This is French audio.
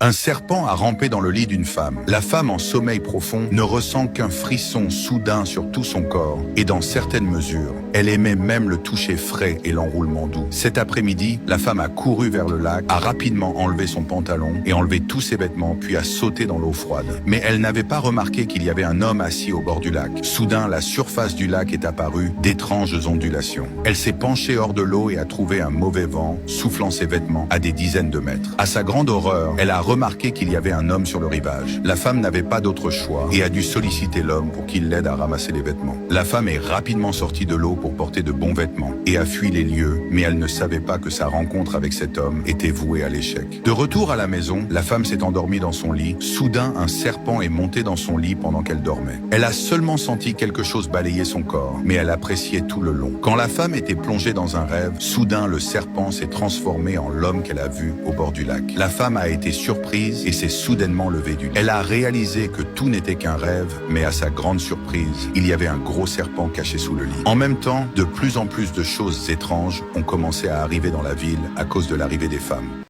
Un serpent a rampé dans le lit d'une femme. La femme en sommeil profond ne ressent qu'un frisson soudain sur tout son corps et dans certaines mesures, elle aimait même le toucher frais et l'enroulement doux. Cet après-midi, la femme a couru vers le lac, a rapidement enlevé son pantalon et enlevé tous ses vêtements puis a sauté dans l'eau froide. Mais elle n'avait pas remarqué qu'il y avait un homme assis au bord du lac. Soudain, la surface du lac est apparue d'étranges ondulations. Elle s'est penchée hors de l'eau et a trouvé un mauvais vent soufflant ses vêtements à des dizaines de mètres. À sa grande horreur, elle a remarqué qu'il y avait un homme sur le rivage. La femme n'avait pas d'autre choix et a dû solliciter l'homme pour qu'il l'aide à ramasser les vêtements. La femme est rapidement sortie de l'eau pour porter de bons vêtements et a fui les lieux, mais elle ne savait pas que sa rencontre avec cet homme était vouée à l'échec. De retour à la maison, la femme s'est endormie dans son lit. Soudain, un serpent est monté dans son lit pendant qu'elle dormait. Elle a seulement senti quelque chose balayer son corps, mais elle appréciait tout le long. Quand la femme était plongée dans un rêve, soudain le serpent s'est transformé en l'homme qu'elle a vu au bord du lac. La femme a été surprise et s'est soudainement levée du lit. Elle a réalisé que tout n'était qu'un rêve, mais à sa grande surprise, il y avait un gros serpent caché sous le lit. En même temps, de plus en plus de choses étranges ont commencé à arriver dans la ville à cause de l'arrivée des femmes.